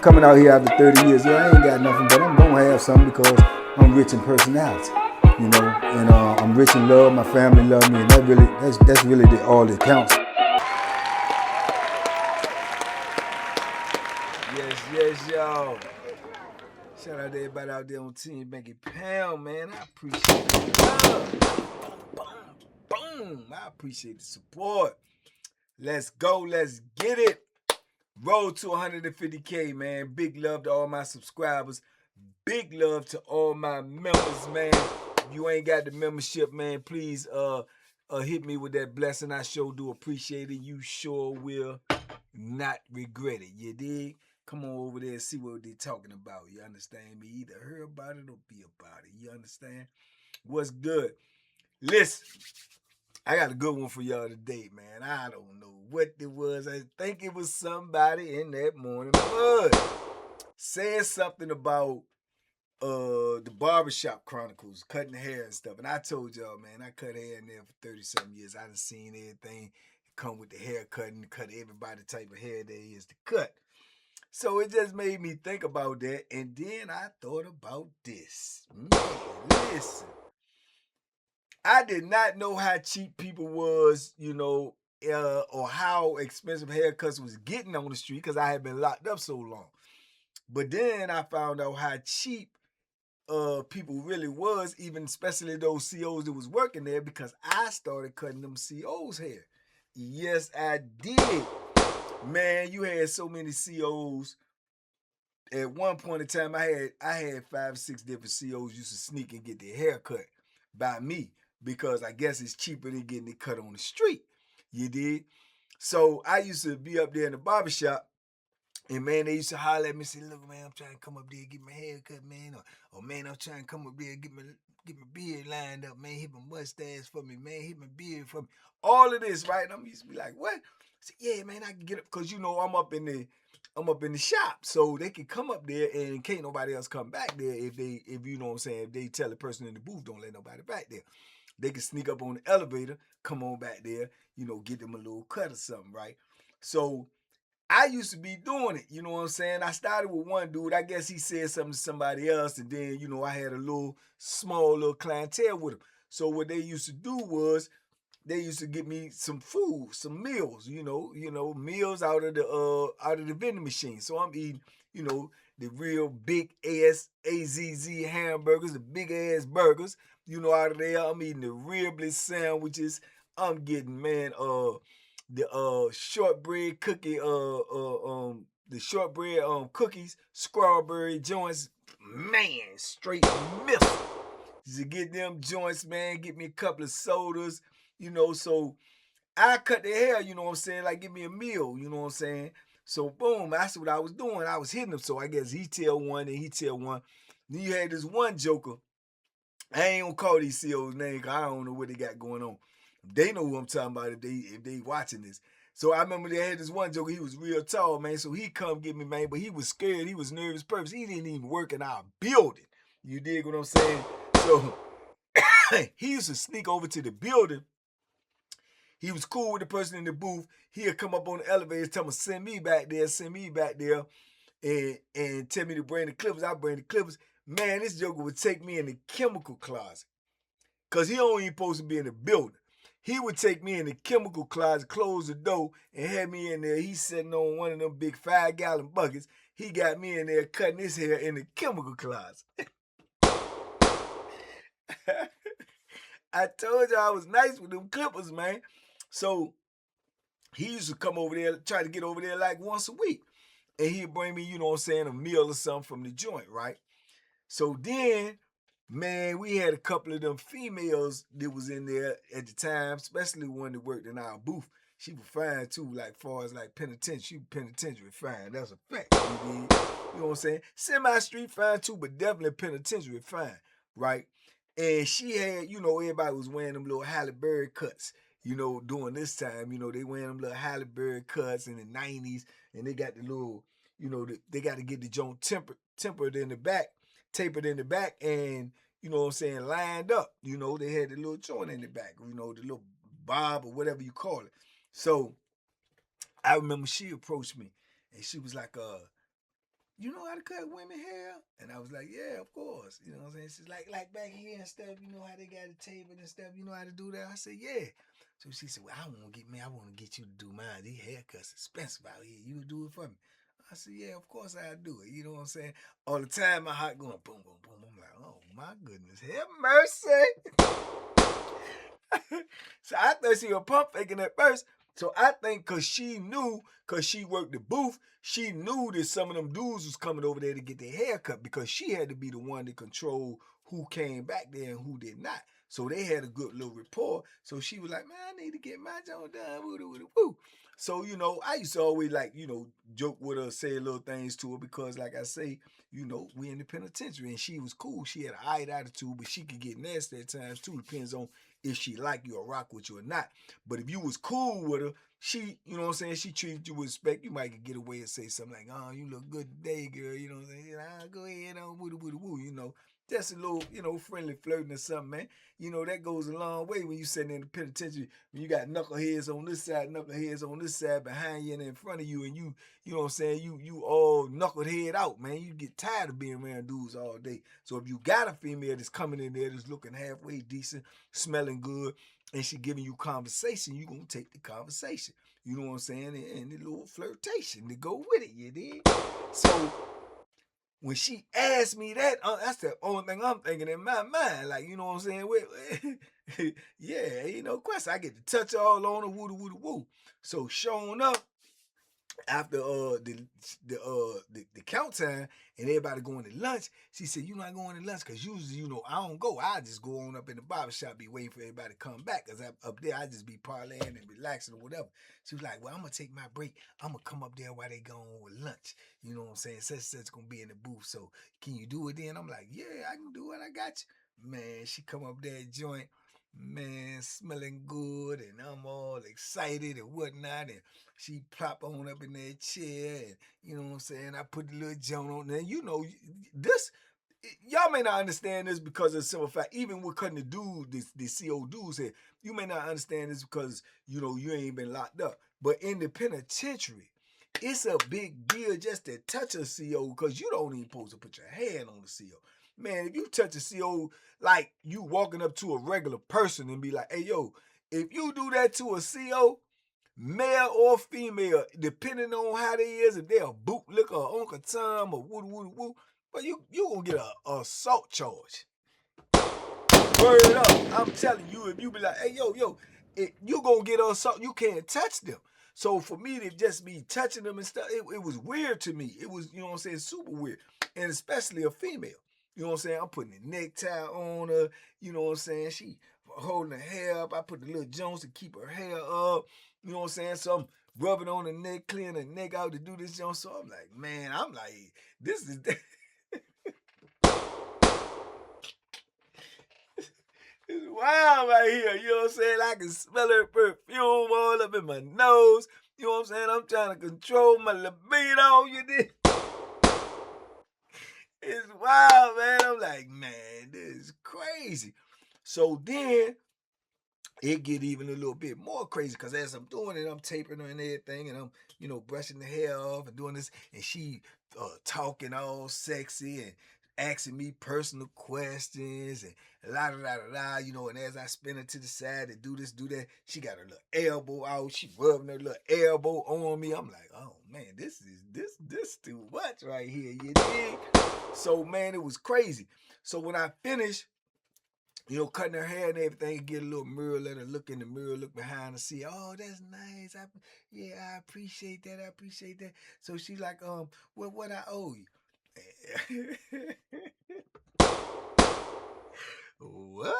coming out here after 30 years. Yeah, I ain't got nothing, but I'm gonna have something because I'm rich in personality, you know, and I'm rich in love. My family love me, and that's really all that counts. Yes, y'all. Shout out to everybody out there on Team Banky Pound, man. I appreciate the love. Boom. I appreciate the support. Let's go. Let's get it. Road to 150K, man. Big love to all my subscribers. Big love to all my members, man. If you ain't got the membership, man, please hit me with that blessing. I sure do appreciate it. You sure will not regret it. You dig? Come on over there and see what they're talking about. You understand me? Either hear about it or be about it. You understand? What's good? Listen, I got a good one for y'all today, man. I don't know what it was. I think it was somebody in that morning bud saying something about the barbershop chronicles, cutting hair and stuff. And I told y'all, man, I cut hair in there for 30-something years. I done seen everything come with the haircut and cut everybody type of hair there is to cut. So it just made me think about that. And then I thought about this. Man, listen. I did not know how cheap people was, you know, or how expensive haircuts was getting on the street because I had been locked up so long. But then I found out how cheap people really was, even especially those COs that was working there, because I started cutting them COs' hair. Yes, I did. Man, you had so many COs. At one point in time, I had 5 or 6 different COs used to sneak and get their hair cut by me because I guess it's cheaper than getting it cut on the street. You did? So I used to be up there in the barbershop, and man, they used to holler at me and say, look, man, I'm trying to come up there and get my hair cut, man. Or man, I'm trying to come up there and get my beard lined up, man. Hit my mustache for me, man. Hit my beard for me. All of this, right? And I'm used to be like, what? I said, yeah, man, I can get up. Because, you know, I'm up in the shop. So they can come up there and can't nobody else come back there if you know what I'm saying, if they tell the person in the booth don't let nobody back there. They can sneak up on the elevator, come on back there, you know, get them a little cut or something, right? So I used to be doing it, you know what I'm saying? I started with one dude. I guess he said something to somebody else, and then, you know, I had a small little clientele with him. So what they used to do was they used to get me some food, some meals, you know, meals out of the vending machine. So I'm eating, you know, the real big AZZ hamburgers, the big ass burgers, you know, out of there. I'm eating the riblet sandwiches. I'm getting, man, the shortbread cookie, the shortbread cookies, strawberry joints, man, straight miss. To get them joints, man, get me a couple of sodas, you know, so I cut their hair, you know what I'm saying, like give me a meal, you know what I'm saying. So boom, that's what I was doing. I was hitting them. So I guess he tell one and he tell one. Then you had this one joker. I ain't gonna call these CO's name because I don't know what they got going on. They know who I'm talking about if they watching this. So I remember they had this one joker. He was real tall, man. So he come get me, man. But he was scared. He was nervous. Purpose. He didn't even work in our building. You dig what I'm saying? So he used to sneak over to the building. He was cool with the person in the booth. He'd come up on the elevator, tell me send me back there, and tell me to bring the clippers. I bring the clippers. Man, this joker would take me in the chemical closet. Because he only supposed to be in the building. He would take me in the chemical closet, close the door, and have me in there. He's sitting on one of them big 5-gallon buckets. He got me in there cutting his hair in the chemical closet. I told you I was nice with them clippers, man. So he used to come over there, try to get over there like once a week. And he'd bring me, you know what I'm saying, a meal or something from the joint, right? So then, man, we had a couple of them females that was in there at the time, especially one that worked in our booth. She was fine too, like far as like penitentiary. She was penitentiary fine. That's a fact. You know what I'm saying? Semi-street fine too, but definitely penitentiary fine, right? And she had, you know, everybody was wearing them little Halle Berry cuts, you know, during this time. You know, they wearing them little Halle Berry cuts in the 90s, and they got the little, you know, they got to get the joint tempered in the back, tapered in the back, and, you know what I'm saying, lined up. You know, they had the little joint in the back, you know, the little bob or whatever you call it. So I remember she approached me, and she was like, you know how to cut women hair? And I was like, yeah, of course. You know what I'm saying? She's like back here and stuff, you know how they got a table and stuff, you know how to do that? I said, yeah. So she said, well, I want to get you to do mine. These haircuts expensive out here. You do it for me. I said, yeah, of course I do it. You know what I'm saying? All the time my heart going boom, boom, boom. I'm like, oh my goodness, have mercy. So I thought she was pump faking at first. So I think cause she worked the booth, she knew that some of them dudes was coming over there to get their hair cut because she had to be the one to control who came back there and who did not. So they had a good little rapport. So she was like, man, I need to get my joint done. Woo. So, you know, I used to always like, you know, joke with her, say little things to her because like I say, you know, we in the penitentiary and she was cool. She had an alright attitude, but she could get nasty at times too. Depends on if she like you or rock with you or not. But if you was cool with her, she, you know what I'm saying, she treated you with respect, you might get away and say something like, oh, you look good today, girl, you know what I'm saying, go ahead on, woo, you know. Just a little, you know, friendly flirting or something, man. You know, that goes a long way when you sitting in the penitentiary, when you got knuckleheads on this side, knuckleheads on this side, behind you and in front of you, and you know what I'm saying, you all knuckled head out, man. You get tired of being around dudes all day. So if you got a female that's coming in there that's looking halfway decent, smelling good, and she giving you conversation, you gonna take the conversation. You know what I'm saying? And the little flirtation to go with it, you dig? So when she asked me that, that's the only thing I'm thinking in my mind. Like, you know what I'm saying? Yeah, you know, of course I get to touch all on her, woo. So showing up, after the count time and everybody going to lunch, she said, "You not going to lunch because usually, you know, I don't go. I just go on up in the barbershop, be waiting for everybody to come back because up there I just be parlaying and relaxing or whatever." She was like, "Well, I'm gonna take my break. I'm gonna come up there while they going with lunch. You know what I'm saying? Such gonna be in the booth. So can you do it then?" I'm like, "Yeah, I can do it. I got you." Man, she come up there joint. Man, smelling good, and I'm all excited and whatnot, and she plop on up in that chair, and you know what I'm saying. I put the little joint on there. You know, this y'all may not understand this because of the simple fact. Even with cutting the dude, the CO dudes here, you may not understand this because you know you ain't been locked up. But in the penitentiary, it's a big deal just to touch a CO because you don't even supposed to put your hand on the CO. Man, if you touch a CO like you walking up to a regular person and be like, "Hey, yo," if you do that to a CO, male or female, depending on how they is, if they a bootlicker or Uncle Tom or woo, but you gonna get a assault charge. Word up. I'm telling you, if you be like, hey, yo, you gonna get assault, you can't touch them. So for me to just be touching them and stuff, it was weird to me. It was, you know what I'm saying, super weird. And especially a female. You know what I'm saying? I'm putting a necktie on her. You know what I'm saying? She holding her hair up. I put the little Jones to keep her hair up. You know what I'm saying? So I'm rubbing on the neck, clearing the neck out to do this Jones. So I'm like, man, this is it's wild right here. You know what I'm saying? I can smell her perfume all up in my nose. You know what I'm saying? I'm trying to control my libido. You did. It's wild, man. I'm like, man, this is crazy. So then it get even a little bit more crazy because as I'm doing it, I'm taping her and everything, and I'm, you know, brushing the hair off and doing this, and she talking all sexy and asking me personal questions and you know, and as I spin her to the side and do this, do that, she got her little elbow out, she rubbing her little elbow on me. I'm like, oh man, this too much right here, you dig? So man, it was crazy. So when I finished, you know, cutting her hair and everything, get a little mirror, let her look in the mirror, look behind and see, oh, that's nice. I appreciate that. I appreciate that. So she's like, what I owe you? What?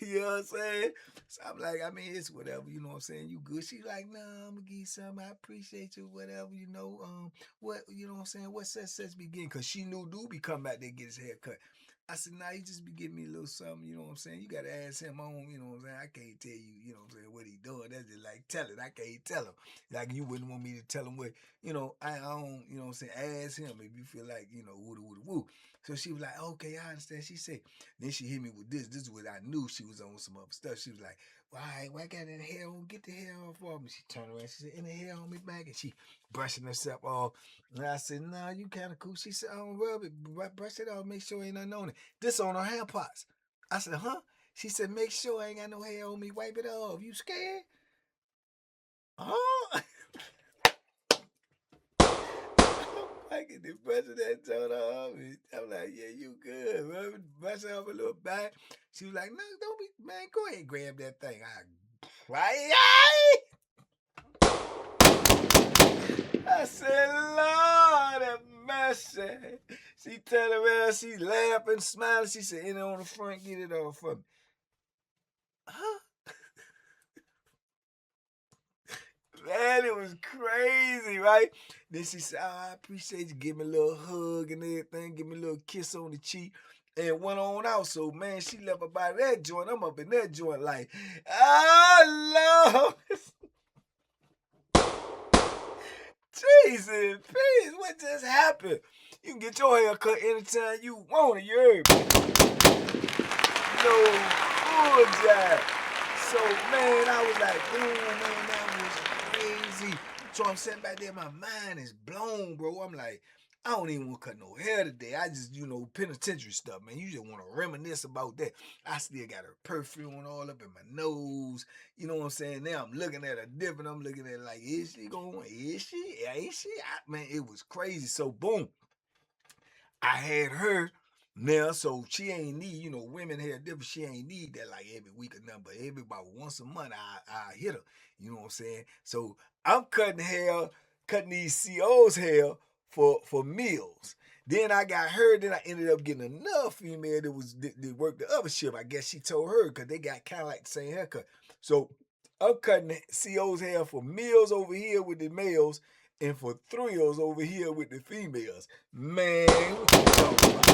You know what I'm saying? So I'm like, I mean, it's whatever, you know what I'm saying? You good? She's like, no, I'm gonna give you something. I appreciate you, whatever, you know. What, you know what I'm saying? What such begin? Because she knew dude be come back there and get his hair cut. I said, nah, he just be giving me a little something, you know what I'm saying? You gotta ask him on, you know what I'm saying? I can't tell you, you know what I'm saying, what he doing. That's just like tell it. I can't tell him. Like you wouldn't want me to tell him what, I don't, what I'm saying, ask him if you feel like, woo. So she was like, okay, I understand. She said, then she hit me with this. This is what I knew she was on some other stuff. She was like, well, all right, well, I got that hair on. Get the hair off of me. She turned around. She said, in the hair on me back. And she brushing herself off. And I said, nah, you kind of cool. She said, I don't rub it. Brush it off. Make sure ain't nothing on it. This on her hair pots. I said, huh? She said, make sure I ain't got no hair on me. Wipe it off. You scared? Huh? I get the brushing that joint off. I'm like, yeah, you good. Brush off a little back. She was like, no, don't be, man, go ahead and grab that thing. I said, Lord have mercy. She turned around, she laughing, smiling. She said, in on the front, get it off for me. Huh? Man, it was crazy, right? Then she said, I appreciate you. Give me a little hug and everything. Give me a little kiss on the cheek. And went on out. So, man, she left about that joint. I'm up in that joint like, oh, Lord. Jesus, please, what just happened? You can get your hair cut anytime you want it, you heard me? No bullshit. So, man, I was like, boom, man, that was crazy. So I'm sitting back there, my mind is blown, bro. I'm like, I don't even want to cut no hair today. I just, penitentiary stuff, man. You just want to reminisce about that. I still got her perfume all up in my nose. You know what I'm saying? Now I'm looking at her different. I'm looking at her like, is she going? Is she? Ain't she? Man, it was crazy. So, boom. I had her now, so she ain't need, women hair different. She ain't need that like every week or nothing, but every about once a month I hit her. You know what I'm saying? So I'm cutting these CO's hair for meals. Then I got her. Then I ended up getting another female that worked the other shift. I guess she told her because they got kind of like the same haircut. So I'm cutting CO's hair for meals over here with the males and for thrills over here with the females. Man, what you talking about?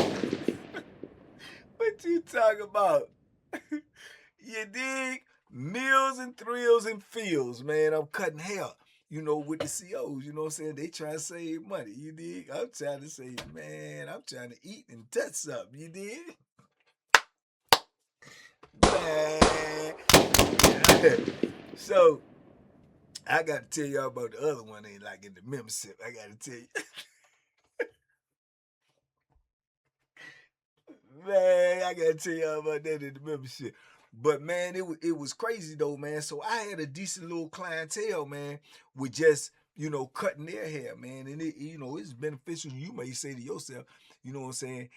What you talking about? You dig? Meals and thrills and feels, man. I'm cutting hair, with the COs. You know what I'm saying? They trying to save money. You dig? I'm trying to say, man, I'm trying to eat and touch something. You dig? Man. So, I got to tell y'all about the other one. Ain't like in the membership. I got to tell you. Man, I gotta tell y'all about that in the membership. But man, it was crazy though, man. So I had a decent little clientele, man, with just cutting their hair, man, and it's beneficial. You may say to yourself, you know what I'm saying?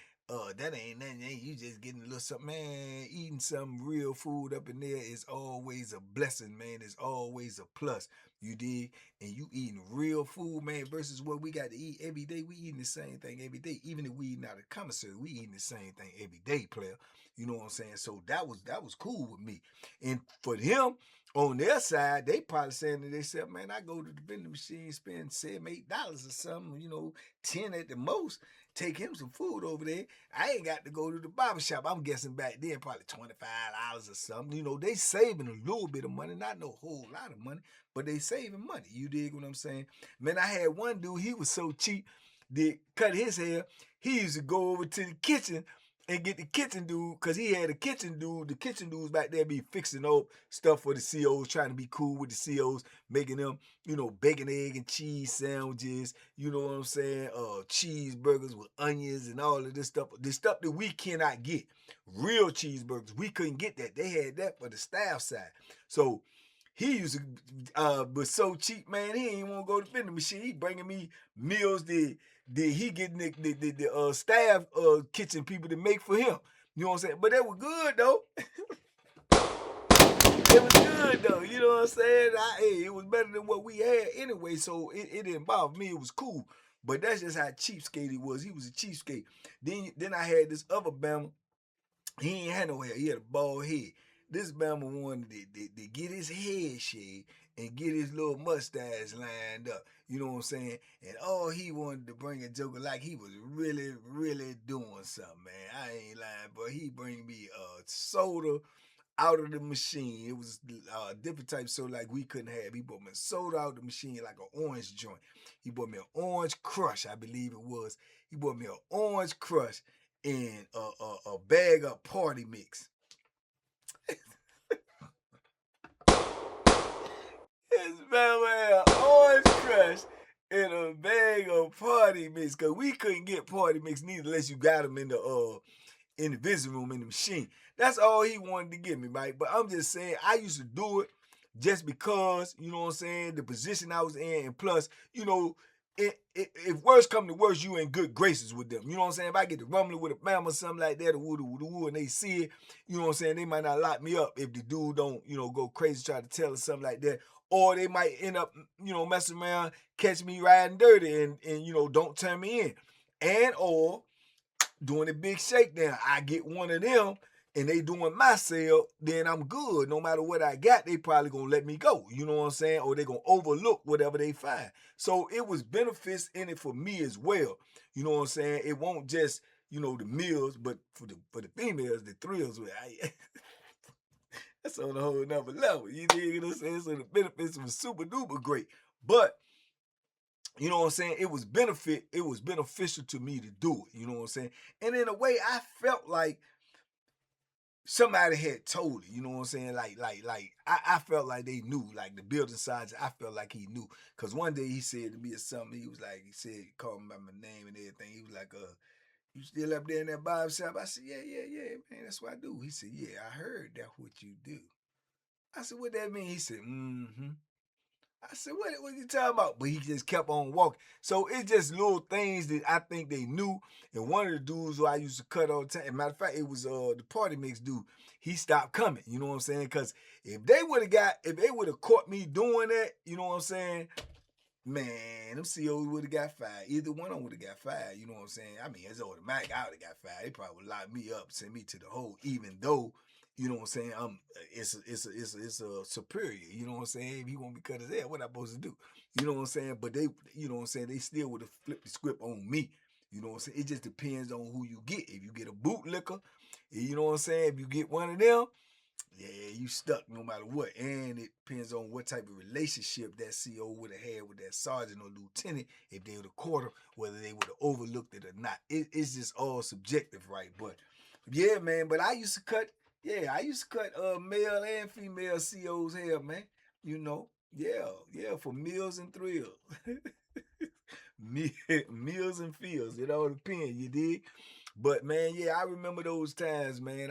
That ain't nothing. You just getting a little something, man. Eating some real food up in there is always a blessing, man. It's always a plus. You dig? And you eating real food, man, versus what we got to eat every day. We eating the same thing every day. Even if we eating out of commissary, we eating the same thing every day, player. You know what I'm saying? So that was cool with me. And for them, on their side, they probably saying to themselves, man, I go to the vending machine, spend $7, $8 or something, 10 at the most. Take him some food over there. I ain't got to go to the barber shop. I'm guessing back then probably $25 or something. They saving a little bit of money, not no whole lot of money, but they saving money. You dig what I'm saying? Man, I had one dude, he was so cheap, that cut his hair. He used to go over to the kitchen and get the kitchen dude, because he had a kitchen dude. The kitchen dudes back there be fixing up stuff for the COs, trying to be cool with the COs, making them, bacon, egg, and cheese sandwiches, you know what I'm saying? Cheeseburgers with onions and all of this stuff. The stuff that we cannot get. Real cheeseburgers. We couldn't get that. They had that for the staff side. So he used to, was so cheap, man, he ain't want to go to the vending machine. He bringing me meals that he getting the staff kitchen people to make for him. You know what I'm saying? But they were good, though. It was good, though. You know what I'm saying? It was better than what we had anyway, so it didn't bother me. It was cool. But that's just how cheapskate he was. He was a cheapskate. Then I had this other Bama. He ain't had no hair. He had a bald head. This Bama wanted to get his head shaved and get his little mustache lined up. You know what I'm saying? And all he wanted to bring a joker like he was really, really doing something, man. I ain't lying, but he bring me a soda. out of the machine. It was a different type of soda like we couldn't have. He bought me a soda out of the machine like an orange joint. He bought me an orange crush, I believe it was. He bought me an orange crush and a bag of party mix. This man had an orange crush and a bag of party mix. Cause we couldn't get party mix neither unless you got them in the visiting room in the machine. That's all he wanted to give me, right? But I'm just saying, I used to do it just because, you know what I'm saying, the position I was in, and plus, you know, if worse come to worse, you in good graces with them. You know what I'm saying? If I get to rumbling with a mama or something like that, and they see it, you know what I'm saying, they might not lock me up if the dude don't, you know, go crazy try to tell or something like that. Or they might end up, you know, messing around, catch me riding dirty and you know, don't turn me in. And or doing a big shakedown, I get one of them and they doing my sale, then I'm good. No matter what I got, they probably gonna let me go. You know what I'm saying? Or they gonna overlook whatever they find. So it was benefits in it for me as well. You know what I'm saying? It won't just, you know, the meals, but for the females, the thrills with that's on a whole nother level. You dig what I'm saying? So the benefits was super duper great. But you know what I'm saying? It was beneficial to me to do it. You know what I'm saying? And in a way, I felt like somebody had told it. You know what I'm saying? I felt like they knew. Like the building sergeant, I felt like he knew. Cause one day he said to me or something. He called me by my name and everything. He was like, you still up there in that barber shop? I said, yeah, man, that's what I do. He said, yeah, I heard that's what you do. I said, what that mean? He said, mm-hmm. I said, what you talking about? But he just kept on walking. So it's just little things that I think they knew. And one of the dudes who I used to cut all the time, matter of fact, it was the party mix dude. He stopped coming. You know what I'm saying? Because if they would have caught me doing that, you know what I'm saying? Man, them COs would have got fired. Either one of them would have got fired. You know what I'm saying? I mean, it's automatic. I would have got fired. They probably would lock me up, send me to the hole, even though, you know what I'm saying, it's a superior. You know what I'm saying? If he want me to cut his head, what I supposed to do? You know what I'm saying? But they, you know what I'm saying, they still would have flipped the script on me. You know what I'm saying? It just depends on who you get. If you get a bootlicker, you know what I'm saying? If you get one of them, yeah, you stuck no matter what. And it depends on what type of relationship that CO would have had with that sergeant or lieutenant, if they would have caught him, whether they would have overlooked it or not. It's just all subjective, right? But yeah, man, but I used to cut male and female CO's hair, man. You know, yeah, for meals and thrills. Meals and feels. It all depends, you dig? But man, yeah, I remember those times, man.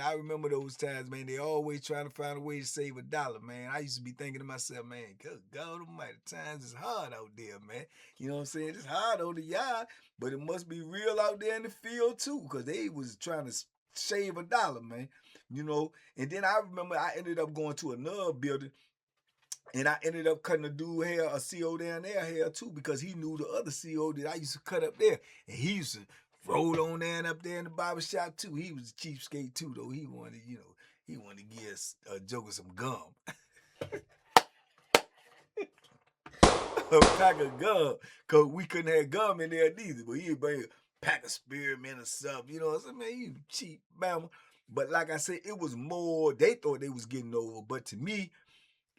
They always trying to find a way to save $1, man. I used to be thinking to myself, man, good God almighty, times is hard out there, man. You know what I'm saying? It's hard on the yard, but it must be real out there in the field too, because they was trying to save $1, man. You know, and then I remember I ended up going to another building and I ended up cutting a dude hair, a CO down there hair too, because he knew the other CO that I used to cut up there. And he used to roll on down up there in the barber shop too. He was a cheapskate too, though. He wanted to give us a joker some gum. A pack of gum, because we couldn't have gum in there neither. But he'd bring a pack of spearmint or something. You know what I'm saying? Man, you cheap mama. But like I said, it was more, they thought they was getting over. But to me,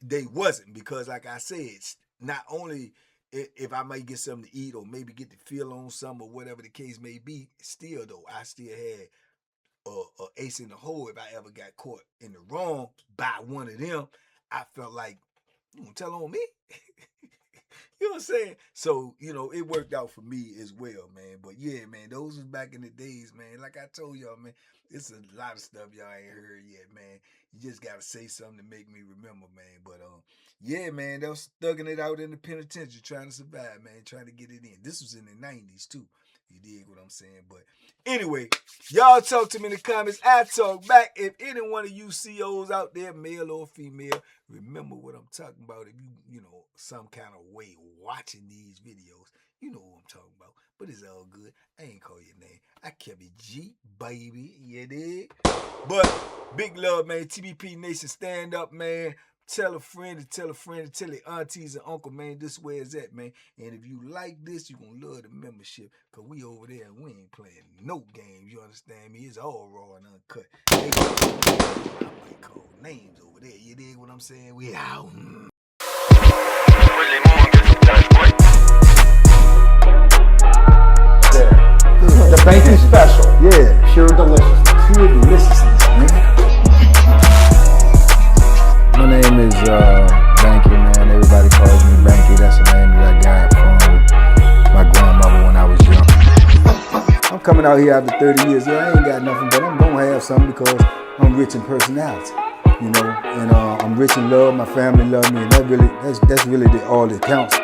they wasn't, because like I said, not only if I might get something to eat or maybe get the feel on something or whatever the case may be, still though, I still had a ace in the hole. If I ever got caught in the wrong by one of them, I felt like, you gonna tell on me? You know what I'm saying? So, you know, it worked out for me as well, man. But yeah, man, those was back in the days, man. Like I told y'all, man, it's a lot of stuff y'all ain't heard yet, man. You just gotta say something to make me remember, man. But yeah, man, they was thugging it out in the penitentiary, trying to survive, man, trying to get it in. This was in the 90s too. You dig what I'm saying? But anyway, y'all talk to me in the comments. I talk back. If any one of you COs out there, male or female, remember what I'm talking about. If you know, some kind of way watching these videos, you know what I'm talking about. But it's all good. I ain't call your name. I kept it G, baby. You dig? But big love, man. TBP Nation, stand up, man. Tell a friend to tell a friend to tell their aunties and uncle, man, this is where it's at, man. And if you like this, you're going to love the membership. Because we over there and we ain't playing no games. You understand me? It's all raw and uncut. I might call names over there. You dig what I'm saying? We out. The Banky special. Yeah. Pure deliciousness. Pure deliciousness, man. My name is Banky, man. Everybody calls me Banky. That's the name that I got from my grandmother when I was young. I'm coming out here after 30 years. Yeah, I ain't got nothing, but I'm gonna have something because I'm rich in personality, you know, and I'm rich in love. My family love me, and that's really all that counts.